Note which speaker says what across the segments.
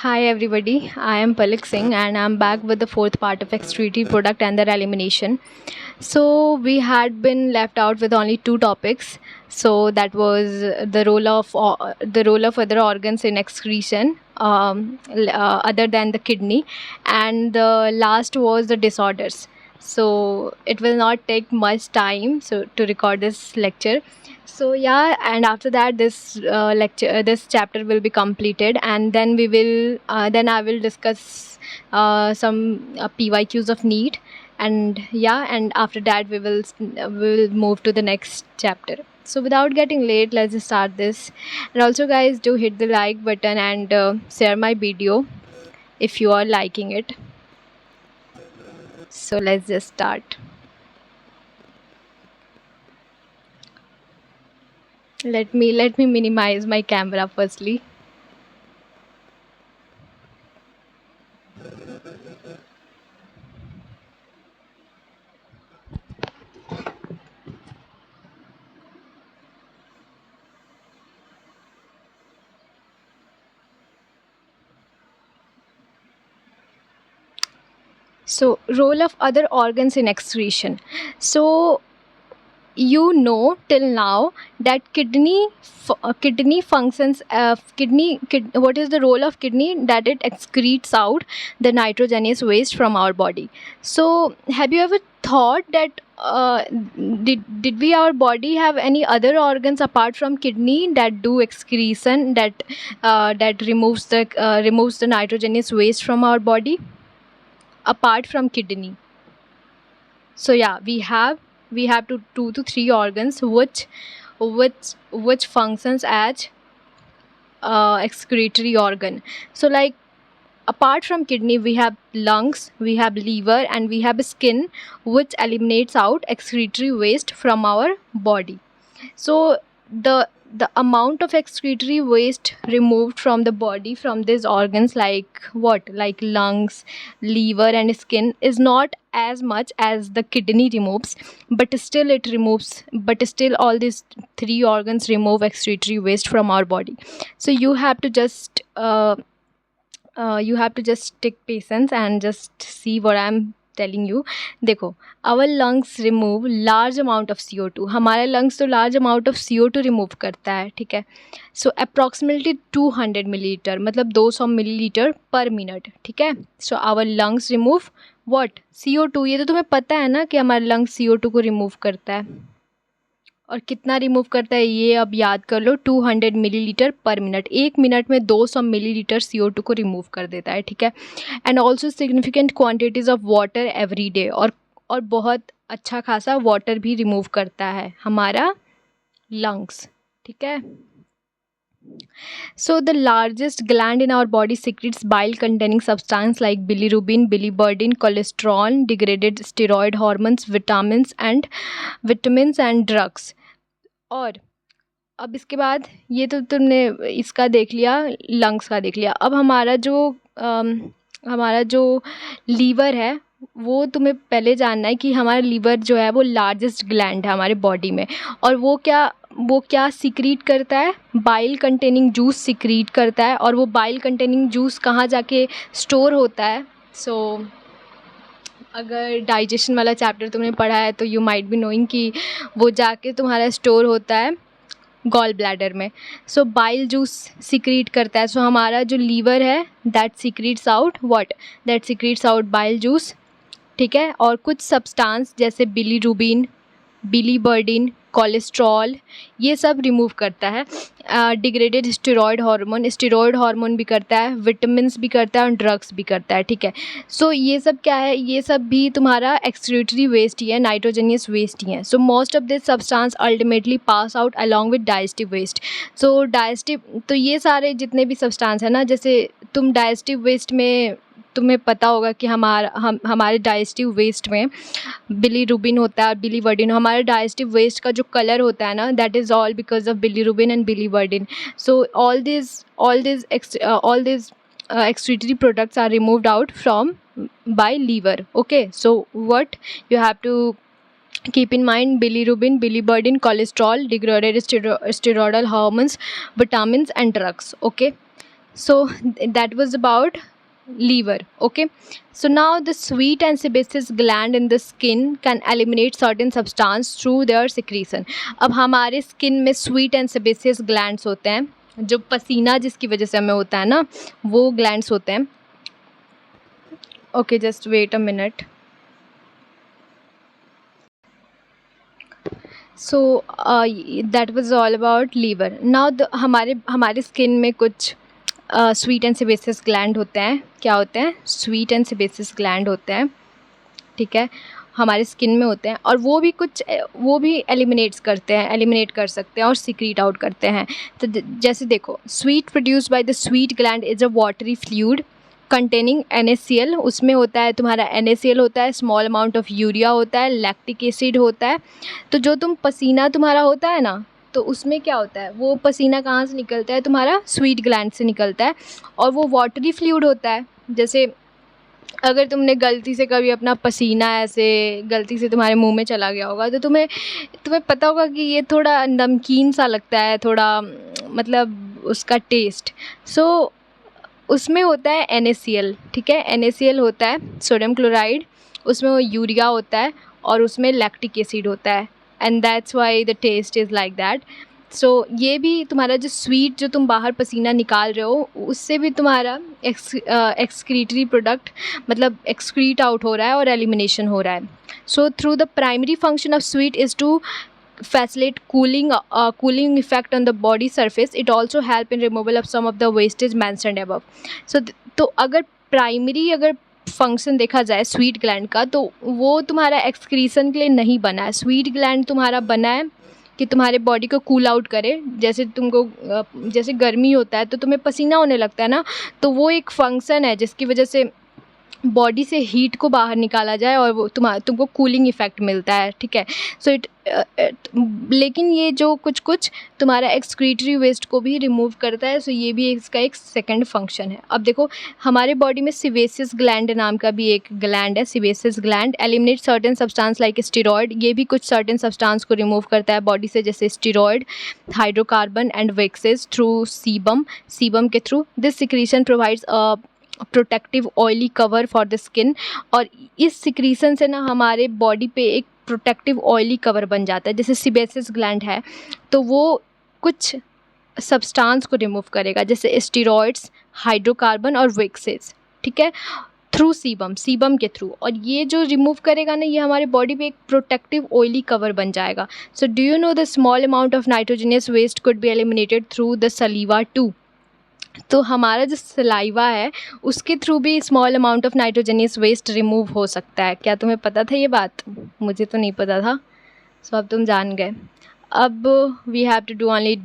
Speaker 1: Hi everybody, I am Palik Singh and I'm back with the fourth part of excretory product and their elimination. So we had been left out with only two topics. So that was the role of other organs in excretion, other than the kidney, and the last was the disorders. So it will not take much time to record this lecture. So yeah, and after that this chapter will be completed, and then I will discuss some PYQs of NEET, and yeah, and after that we will move to the next chapter. So without getting late, let's just start this. And also guys, do hit the like button and share my video if you are liking it. So let's just start. Let me minimize my camera firstly. So role of other organs in excretion. So till now that kidney functions, what is the role of kidney? That it excretes out the nitrogenous waste from our body. So have you ever thought that did we our body have any other organs apart from kidney that do excretion, that removes the nitrogenous waste from our body apart from kidney? So yeah, we have two to three organs which functions as excretory organ. So like, apart from kidney, we have lungs, we have liver, and we have skin, which eliminates out excretory waste from our body. So the amount of excretory waste removed from the body from these organs, like lungs, liver, and skin, is not as much as the kidney removes, but still all these three organs remove excretory waste from our body. So you have to just take patience and just see what I'm telling you. देखो, our lungs remove large amount of CO2. हमारे lungs तो large amount of CO2 remove करता है, ठीक है. So approximately 200 milliliter, मतलब 200 milliliter per minute, ठीक है. So our lungs remove what? CO2. ये तो तुम्हें पता है ना कि हमारे lungs CO2 को remove करता है. और कितना रिमूव करता है ये अब याद कर लो, 200 मिलीलीटर पर मिनट. 1 मिनट में 200 मिलीलीटर CO2 को रिमूव कर देता है, ठीक है. And also significant quantities of water every day, और बहुत अच्छा खासा वाटर भी रिमूव करता है हमारा लंग्स, ठीक है. So the largest gland in our body secretes bile containing substance like bilirubin, biliverdin, cholesterol, degraded steroid hormones, vitamins and drugs. और अब इसके बाद ये तो तुमने इसका देख लिया, लंग्स का देख लिया. अब हमारा जो लीवर है, वो तुम्हें पहले जानना है कि हमारा लीवर जो है वो लार्जेस्ट ग्लैंड है हमारे बॉडी में. और वो क्या सीक्रीट करता है? बाइल कंटेनिंग जूस सीक्रीट करता है. और वो बाइल कंटेनिंग जूस कहाँ जाके स्टोर होता है? सो अगर डाइजेशन वाला चैप्टर तुमने पढ़ा है तो यू माइट बी नोइंग कि वो जाके तुम्हारा स्टोर होता है गॉल ब्लैडर में. सो बाइल जूस सीक्रीट करता है. सो हमारा जो लीवर है that secretes out bile juice, ठीक है. और कुछ सब्सटेंस जैसे बिलीरुबिन, बिलीबर्डिन, कोलेस्ट्रॉल, ये सब रिमूव करता है. डिग्रेडेड स्टेरॉयड हार्मोन भी करता है, विटामिन्स भी करता है और ड्रग्स भी करता है, ठीक है. सो ये सब क्या है? ये सब भी तुम्हारा एक्सक्रीटरी वेस्ट ही है, नाइट्रोजनियस वेस्ट ही है. So most of this substance ultimately pass out along with digestive waste. तो ये सारे जितने भी सब्सटेंस है ना, जैसे तुम डाइजेस्टिव वेस्ट में, तुम्हें पता होगा कि हमारे डाइजेस्टिव वेस्ट में बिलीरुबिन होता है, बिलीवर्डिन. हमारे डाइजेस्टिव वेस्ट का जो कलर होता है ना, that is all because of bilirubin and biliverdin. So all this excretory products are removed out from by liver. Okay, so what you have to keep in mind: bilirubin, biliverdin, cholesterol, degraded steroidal hormones, vitamins and drugs. Okay, So that was about liver. Okay, so now the sweet and sebaceous gland in the skin can eliminate certain substance through their secretion. अब हमारे skin में sweet and sebaceous glands होते हैं, जो पसीना जिसकी वजह से हमें होता है ना, वो ग्लैंड्स होते हैं. Okay, just wait a minute. So that was all about liver. Now हमारे स्किन में कुछ स्वीट एंड सेबेसियस ग्लैंड होते हैं. क्या होते हैं? स्वीट एंड सेबेसियस ग्लैंड होते हैं. ठीक है, हमारे स्किन में होते हैं, और वो भी एलिमिनेट कर सकते हैं और सीक्रेट आउट करते हैं. तो जैसे देखो, sweet produced by the sweet gland is a watery fluid containing NaCl. उसमें होता है तुम्हारा NaCl होता है, स्मॉल अमाउंट ऑफ यूरिया होता है, लैक्टिक एसिड होता है. तो जो पसीना तुम्हारा होता है ना, तो उसमें क्या होता है, वो पसीना कहाँ से निकलता है? तुम्हारा स्वीट ग्लैंड से निकलता है, और वो वाटरी फ्लूइड होता है. जैसे अगर तुमने गलती से कभी अपना पसीना ऐसे गलती से तुम्हारे मुंह में चला गया होगा, तो तुम्हें पता होगा कि ये थोड़ा नमकीन सा लगता है, थोड़ा मतलब उसका टेस्ट. सो उसमें होता है NaCl. ठीक है, NaCl होता है सोडियम क्लोराइड, उसमें वो यूरिया होता है, और उसमें लैक्टिक एसिड होता है, and that's why the taste is like that. So ये भी तुम्हारा जो तुम बाहर पसीना निकाल रहे हो, उससे भी तुम्हारा एक्सक्रीटरी प्रोडक्ट मतलब एक्सक्रीट आउट हो रहा है और एलिमिनेशन हो रहा है. So through the primary function of sweat is to facilitate cooling effect on the body surface. It also help in removal of some of the wastage mentioned above. So तो अगर function देखा जाए sweet gland का, तो वो तुम्हारा excretion के लिए नहीं बना है. स्वीट ग्लैंड तुम्हारा बना है कि तुम्हारे बॉडी को कूल आउट करे. जैसे गर्मी होता है तो तुम्हें पसीना होने लगता है ना, तो वो एक फंक्शन है जिसकी वजह से बॉडी से हीट को बाहर निकाला जाए और वो तुमको कूलिंग इफ़ेक्ट मिलता है. ठीक है, सो लेकिन ये जो कुछ तुम्हारा एक्सक्रीटरी वेस्ट को भी रिमूव करता है. सो ये भी इसका एक सेकंड फंक्शन है. अब देखो, हमारे बॉडी में सेबेसियस ग्लैंड नाम का भी एक ग्लैंड है. Sebaceous gland eliminate certain substance like steroid. ये भी कुछ सर्टेन सब्सटेंस को रिमूव करता है बॉडी से, जैसे steroid, hydrocarbon and waxes through sebum के through. This secretion provides a protective oily cover for the skin. और इस सिक्रीशन से ना हमारे बॉडी पे एक प्रोटेक्टिव ऑयली कवर बन जाता है. जैसे सेबेसियस ग्लैंड है तो वो कुछ सब्सटेंस को रिमूव करेगा, जैसे स्टेरॉइड्स, हाइड्रोकार्बन और वेक्सेस. ठीक है, थ्रू सीबम के थ्रू. और ये जो रिमूव करेगा ना, ये हमारे बॉडी पे एक प्रोटेक्टिव ऑयली कवर बन जाएगा. So do you know the small amount of nitrogenous waste could be eliminated through the saliva too. तो हमारा जो सलाइवा है उसके थ्रू भी small amount of nitrogenous waste remove हो सकता है. क्या तुम्हें पता था ये बात? मुझे तो नहीं पता था. सो अब तुम जान गए. अब we have to do only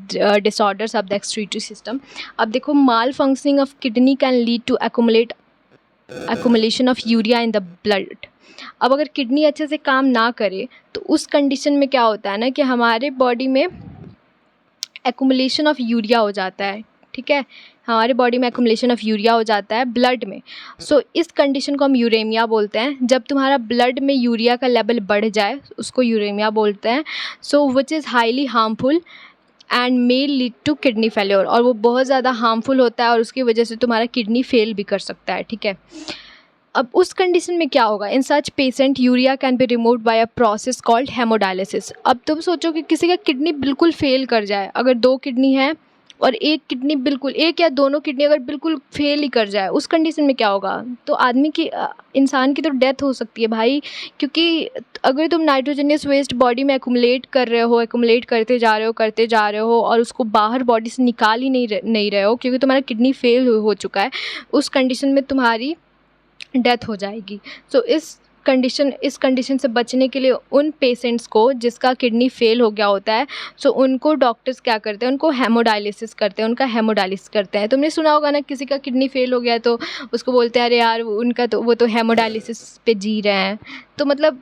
Speaker 1: disorders of the excretory system. अब देखो, malfunctioning of kidney can lead to accumulation of urea in the blood. अब अगर किडनी अच्छे से काम ना करे तो उस कंडीशन में क्या होता है ना, कि हमारे बॉडी में एक्युमुलेशन ऑफ यूरिया हो जाता है. ठीक है, हमारे बॉडी में एक्युमुलेशन ऑफ यूरिया हो जाता है ब्लड में. सो इस कंडीशन को हम यूरेमिया बोलते हैं. जब तुम्हारा ब्लड में यूरिया का लेवल बढ़ जाए उसको यूरेमिया बोलते हैं. So which is highly harmful and may lead to kidney failure. और वो बहुत ज़्यादा हार्मफुल होता है और उसकी वजह से तुम्हारा किडनी फेल भी कर सकता है. ठीक है, अब उस कंडीशन में क्या होगा? In such patient urea can be removed by a process called haemodialysis. अब तुम सोचो कि किसी का किडनी बिल्कुल फेल कर जाए, अगर 2 किडनी है और एक या दोनों किडनी अगर बिल्कुल फेल ही कर जाए, उस कंडीशन में क्या होगा? तो इंसान की तो डेथ हो सकती है भाई. क्योंकि अगर तुम नाइट्रोजनियस वेस्ट बॉडी में एक्युमुलेट करते जा रहे हो और उसको बाहर बॉडी से निकाल ही नहीं रहे हो, क्योंकि तुम्हारा किडनी फेल हो चुका है, उस कंडीशन में तुम्हारी डेथ हो जाएगी. सो इस कंडीशन से बचने के लिए उन पेशेंट्स को जिसका किडनी फेल हो गया होता है, सो उनको डॉक्टर्स क्या करते हैं, उनका हेमोडायलिसिस करते हैं. तुमने सुना होगा ना, किसी का किडनी फेल हो गया तो उसको बोलते हैं अरे यार वो तो हेमोडायलिसिस पे जी रहे हैं. तो मतलब,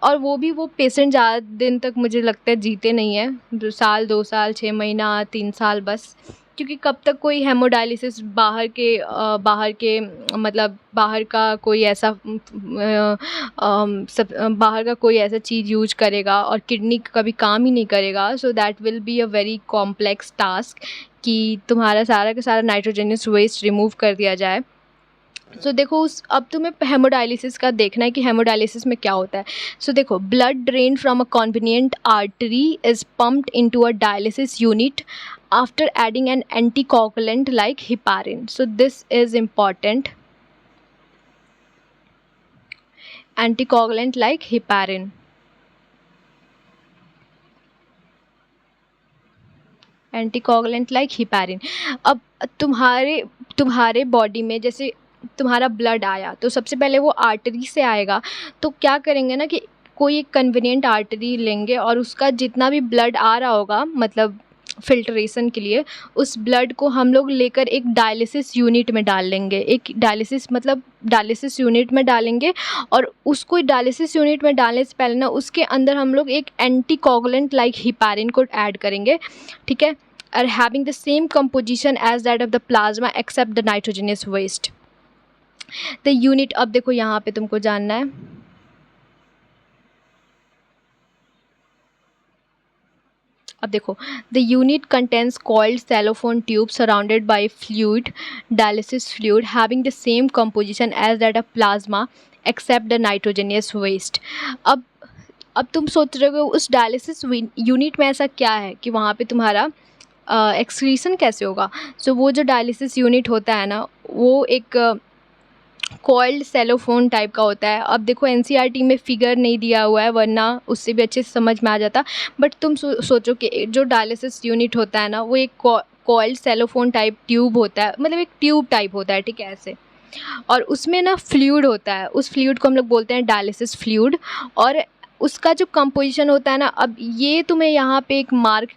Speaker 1: और वो पेशेंट ज़्यादा दिन तक मुझे लगता है जीते नहीं हैं. 1 साल, 2 साल, 6 महीना, 3 साल बस. क्योंकि कब तक कोई हेमोडायलिसिस बाहर के मतलब बाहर का कोई ऐसा बाहर का कोई ऐसा चीज़ यूज करेगा और किडनी कभी काम ही नहीं करेगा। So that will be a very complex task कि तुम्हारा सारा का सारा नाइट्रोजनस वेस्ट रिमूव कर दिया जाए। सो देखो अब तुम्हें हेमोडायलिसिस का देखना है कि हेमोडायलिसिस में क्या होता है। सो देखो, blood drain from a convenient artery is pumped into a dialysis unit after adding an anticoagulant like heparin. So this is important, anticoagulant like heparin. Anticoagulant like heparin. अब तुम्हारे बॉडी में जैसे तुम्हारा ब्लड आया तो सबसे पहले वो आर्टरी से आएगा, तो क्या करेंगे ना कि कोई एक कन्वीनियंट आर्टरी लेंगे और उसका जितना भी ब्लड आ रहा होगा मतलब फिल्ट्रेशन के लिए, उस ब्लड को हम लोग लेकर एक डायलिसिस यूनिट में डाल लेंगे। एक डायलिसिस यूनिट में डालेंगे और उसको डायलिसिस यूनिट में डालने से पहले ना उसके अंदर हम लोग एक एंटीकोगुलेंट लाइक हिपारिन को ऐड करेंगे, ठीक है, are having the same composition as that of the plasma except the nitrogenous waste. The unit, अब देखो यहाँ पे तुमको जानना है, अब देखो, the unit contains coiled cellophane tube surrounded by fluid, dialysis fluid having the same composition as that of plasma except the nitrogenous waste. अब तुम सोच रहे हो उस डायलिसिस यूनिट में ऐसा क्या है कि वहाँ पे तुम्हारा एक्सक्रीशन कैसे होगा। सो वो जो डायलिसिस यूनिट होता है ना वो एक कॉइल्ड सेलोफोन टाइप का होता है। अब देखो एनसीईआरटी में फिगर नहीं दिया हुआ है वरना उससे भी अच्छे से समझ में आ जाता, बट तुम सोचो कि जो डायलिसिस यूनिट होता है ना वो एक कॉइल्ड सेलोफोन टाइप ट्यूब होता है, मतलब एक ट्यूब टाइप होता है, ठीक है, ऐसे, और उसमें ना फ्लूइड होता है, उस फ्लूइड को हम लोग बोलते हैं डायलिसिस फ्लूइड, और उसका जो कंपोजिशन होता है ना, अब ये तुम्हें यहाँ पे एक मार्क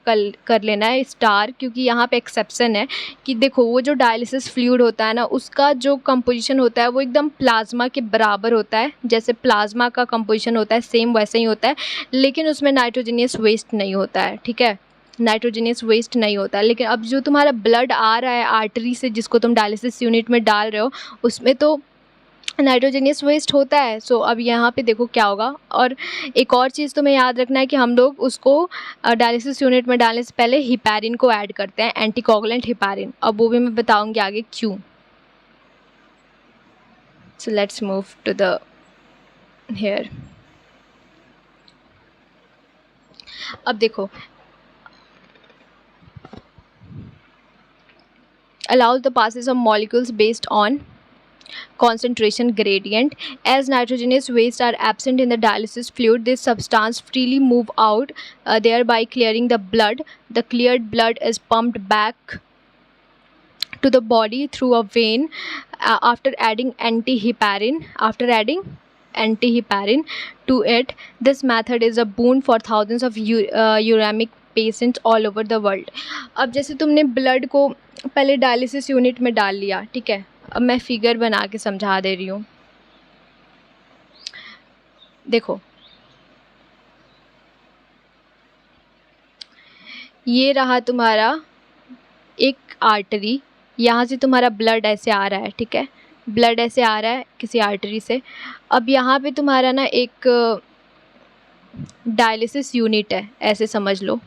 Speaker 1: कर लेना है स्टार, क्योंकि यहाँ पे एक्सेप्शन है कि देखो वो जो डायलिसिस फ्लूइड होता है ना उसका जो कंपोजिशन होता है वो एकदम प्लाज्मा के बराबर होता है, जैसे प्लाज्मा का कंपोजिशन होता है सेम वैसे ही होता है, लेकिन उसमें नाइट्रोजनियस वेस्ट नहीं होता है, ठीक है, नाइट्रोजनियस वेस्ट नहीं होता है। लेकिन अब जो तुम्हारा ब्लड आ रहा है आर्टरी से जिसको तुम डायलिसिस यूनिट में डाल रहे हो उसमें तो नाइट्रोजनियस वेस्ट होता है। सो अब यहाँ पे देखो क्या होगा। और एक और चीज़ तुम्हें याद रखना है कि हम लोग उसको डायलिसिस यूनिट में डालने से पहले हिपैरिन को ऐड करते हैं, एंटीकोगुलेंट हिपैरिन, अब वो भी मैं बताऊंगी आगे क्यों। So let's move to the hair. अब देखो, allows the passage of molecules based on concentration gradient. As nitrogenous waste are absent in the dialysis fluid, this substance freely move out, thereby clearing the blood. The cleared blood is pumped back to the body through a vein after adding antiheparin. To it, this method is a boon for thousands of uremic patients all over the world. अब जैसे तुमने blood को पहले dialysis unit में डाल लिया, ठीक है, अब मैं फिगर बना के समझा दे रही हूँ। देखो ये रहा तुम्हारा एक आर्टरी, यहाँ से तुम्हारा ब्लड ऐसे आ रहा है, ठीक है, ब्लड ऐसे आ रहा है किसी आर्टरी से। अब यहाँ पे तुम्हारा ना एक डायलिसिस यूनिट है, ऐसे समझ लो,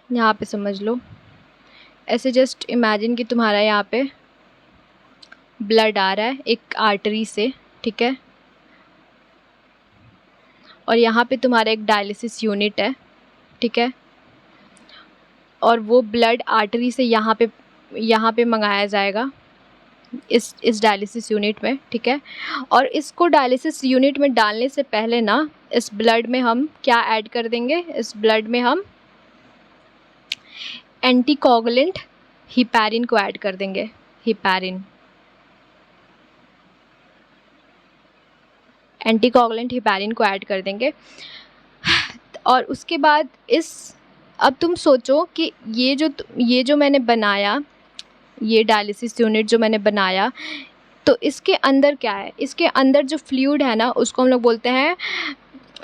Speaker 1: यहाँ पे समझ लो, ऐसे जस्ट इमेजिन कि तुम्हारा यहाँ पे ब्लड आ रहा है एक आर्टरी से, ठीक है, और यहाँ पे तुम्हारा एक डायलिसिस यूनिट है, ठीक है, और वो ब्लड आर्टरी से यहाँ पे मंगाया जाएगा इस डायलिसिस यूनिट में, ठीक है, और इसको डायलिसिस यूनिट में डालने से पहले ना इस ब्लड में हम क्या ऐड कर देंगे, इस ब्लड में हम एंटीकोगुलेंट हिपैरिन को ऐड कर देंगे, एंटीकोगुलेंट हिपैरिन को ऐड कर देंगे। और उसके बाद अब तुम सोचो कि ये जो मैंने बनाया, ये डायलिसिस यूनिट जो मैंने बनाया, तो इसके अंदर क्या है, इसके अंदर जो फ्लूइड है ना उसको हम लोग बोलते हैं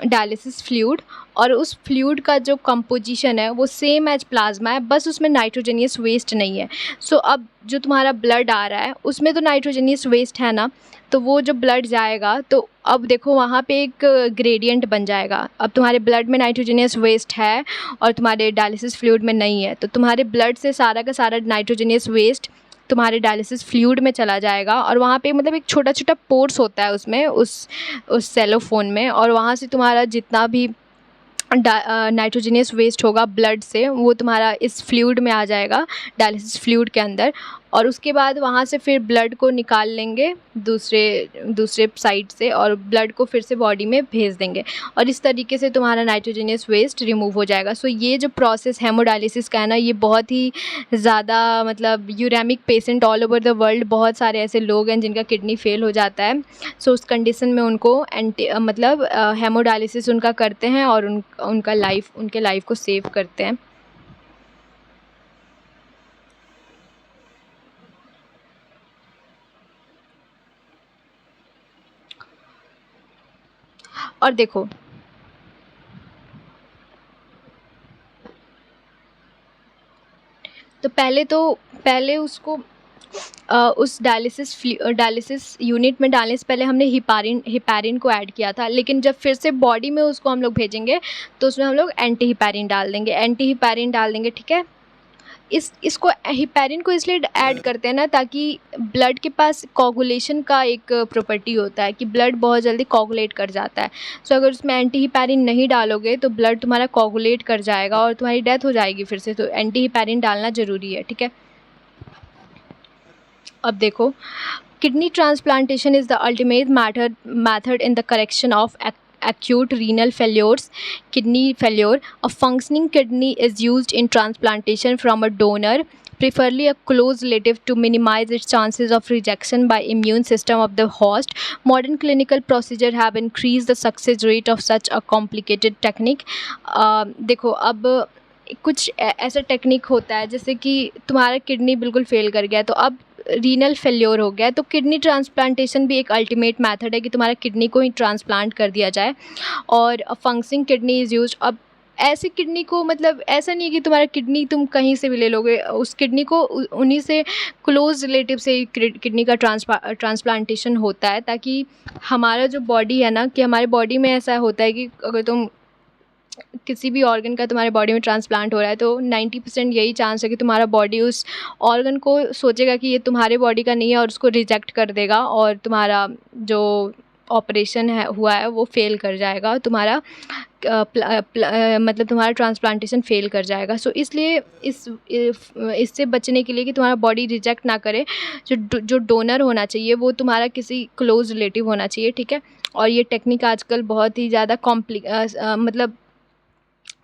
Speaker 1: डायलिसिस फ्लूइड। और उस फ्लूइड का जो कंपोजिशन है वो सेम एज प्लाज्मा है, बस उसमें नाइट्रोजनियस वेस्ट नहीं है। सो अब जो तुम्हारा ब्लड आ रहा है उसमें तो नाइट्रोजनियस वेस्ट है ना, तो वो जो ब्लड जाएगा तो अब देखो वहाँ पे एक ग्रेडियंट बन जाएगा। अब तुम्हारे ब्लड में नाइट्रोजनियस वेस्ट है और तुम्हारे डायलिसिस फ्लूइड में नहीं है, तो तुम्हारे ब्लड से सारा का सारा नाइट्रोजनियस वेस्ट तुम्हारे डायलिसिस फ्लूइड में चला जाएगा। और वहाँ पे मतलब एक छोटा छोटा पोर्स होता है उसमें, उस सेलोफोन में, और वहाँ से तुम्हारा जितना भी नाइट्रोजनियस वेस्ट होगा ब्लड से वो तुम्हारा इस फ्लूइड में आ जाएगा, डायलिसिस फ्लूइड के अंदर। और उसके बाद वहाँ से फिर ब्लड को निकाल लेंगे दूसरे साइड से और ब्लड को फिर से बॉडी में भेज देंगे, और इस तरीके से तुम्हारा नाइट्रोजनियस वेस्ट रिमूव हो जाएगा। सो ये जो प्रोसेस हेमोडायलिसिस का है ना, ये बहुत ही ज़्यादा मतलब uremic patient all over the world, बहुत सारे ऐसे लोग हैं जिनका किडनी फेल हो जाता है। सो उस कंडीशन में उनको मतलब हेमोडायलिसिस उनका करते हैं और उनके लाइफ को सेव करते हैं। और देखो तो पहले उसको उस डायलिसिस यूनिट में डालने से पहले हमने हिपैरिन को ऐड किया था, लेकिन जब फिर से बॉडी में उसको हम लोग भेजेंगे तो उसमें हम लोग एंटी हिपैरिन डाल देंगे, ठीक है। इसको हिपैरिन को इसलिए ऐड करते हैं ना ताकि ब्लड के पास कोगुलेशन का एक प्रॉपर्टी होता है कि ब्लड बहुत जल्दी कोगुलेट कर जाता है। सो अगर उसमें एंटी हिपैरिन नहीं डालोगे तो ब्लड तुम्हारा कोगुलेट कर जाएगा और तुम्हारी डेथ हो जाएगी फिर से, तो एंटी हिपैरिन डालना ज़रूरी है, ठीक है। अब देखो, kidney transplantation is the ultimate method in the correction of acute renal failures, kidney failure. A functioning kidney is used in transplantation from a donor, preferably a close relative, to minimize its chances of rejection by immune system of the host. Modern clinical procedure have increased the success rate of such a complicated technique. देखो अब कुछ ऐसा technique होता है जैसे कि तुम्हारा kidney बिल्कुल फेल कर गया, तो अब रीनल फेल्योर हो गया, तो किडनी ट्रांसप्लांटेशन भी एक अल्टीमेट मेथड है कि तुम्हारा किडनी को ही ट्रांसप्लांट कर दिया जाए। और फंक्शनिंग किडनी इज़ यूज्ड। अब ऐसी किडनी को मतलब ऐसा नहीं है कि तुम्हारा किडनी तुम कहीं से भी ले लोगे, उस किडनी को उन्हीं से क्लोज रिलेटिव से किडनी का ट्रांसप्लांटेशन होता है, ताकि हमारा जो बॉडी है ना, कि हमारे बॉडी में ऐसा होता है कि अगर तुम किसी भी ऑर्गन का तुम्हारे बॉडी में ट्रांसप्लांट हो रहा है तो 90% यही चांस है कि तुम्हारा बॉडी उस ऑर्गन को सोचेगा कि ये तुम्हारे बॉडी का नहीं है और उसको रिजेक्ट कर देगा, और तुम्हारा जो ऑपरेशन है हुआ है वो फेल कर जाएगा, तुम्हारा मतलब तुम्हारा ट्रांसप्लांटेशन फेल कर जाएगा। सो इसलिए इससे बचने के लिए कि तुम्हारा बॉडी रिजेक्ट ना करे, जो डोनर होना चाहिए वो तुम्हारा किसी क्लोज रिलेटिव होना चाहिए, ठीक है। और ये टेक्निक आजकल बहुत ही ज़्यादा मतलब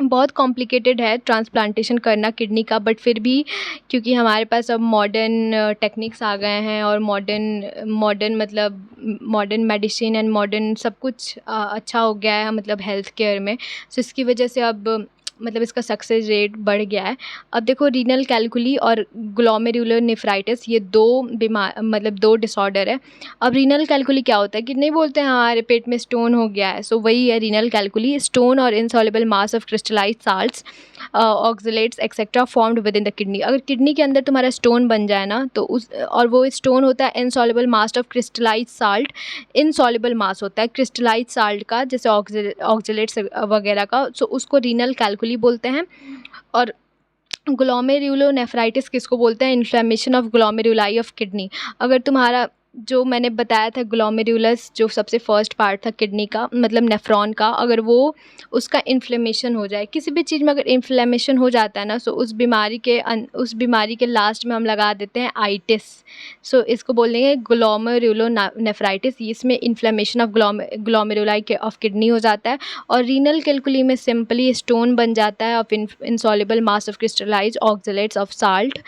Speaker 1: बहुत कॉम्प्लिकेटेड है ट्रांसप्लांटेशन करना किडनी का, बट फिर भी क्योंकि हमारे पास अब मॉडर्न टेक्निक्स आ गए हैं और मॉडर्न मतलब मॉडर्न मेडिसिन एंड मॉडर्न सब कुछ अच्छा हो गया है मतलब हेल्थ केयर में, सो इसकी वजह से अब मतलब इसका सक्सेस रेट बढ़ गया है। अब देखो, रीनल कैल्कुली और ग्लोमेरुलोनेफ्राइटिस ये दो डिसऑर्डर है। अब रीनल कैल्कुली क्या होता है कि नहीं बोलते हैं हमारे पेट में स्टोन हो गया है, सो वही है रीनल कैल्कुली। स्टोन और insoluble mass of crystallised salts, oxalates etcetera formed with in the kidney. अगर किडनी के अंदर तुम्हारा स्टोन बन जाए ना तो और वो स्टोन होता है insoluble mass of crystallised salt, insoluble mass होता है क्रिस्टलाइज्ड साल्ट का, जैसे ऑक्सलेट्स वगैरह का, सो उसको रीनल कैल्कुली बोलते हैं। और ग्लोमेरुलोनेफ्राइटिस किसको बोलते हैं? Inflammation of glomeruli of kidney. अगर तुम्हारा जो मैंने बताया था ग्लोमेरुलस, जो सबसे फर्स्ट पार्ट था किडनी का मतलब नेफ्रॉन का, अगर वो उसका इन्फ्लेमेशन हो जाए, किसी भी चीज़ में अगर इन्फ्लेमेशन हो जाता है ना, सो उस बीमारी के लास्ट में हम लगा देते हैं आइटिस। सो इसको बोल देंगे ग्लोमेरुलोनेफ्राइटिस। इसमें inflammation of glomeruli of kidney हो जाता है। और रीनल कैल्कुली में सिंपली स्टोन बन जाता है of insoluble mass of crystallised oxalates of salt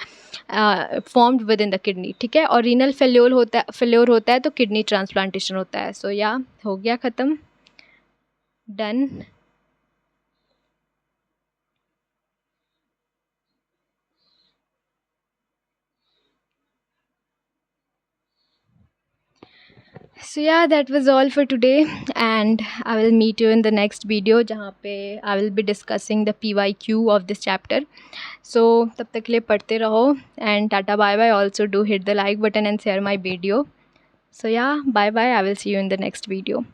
Speaker 1: formed with in the kidney, ठीक है। और रीनल फेल्योर होता है तो किडनी ट्रांसप्लांटेशन होता है। सो या हो गया ख़त्म, done. So yeah, that was all for today, and I will meet you in the next video जहाँ पे I will be discussing the PYQ of this chapter. So तब तक के लिए पढ़ते रहो, and tata bye bye. Also do hit the like button and share my video. So yeah, bye bye. I will see you in the next video.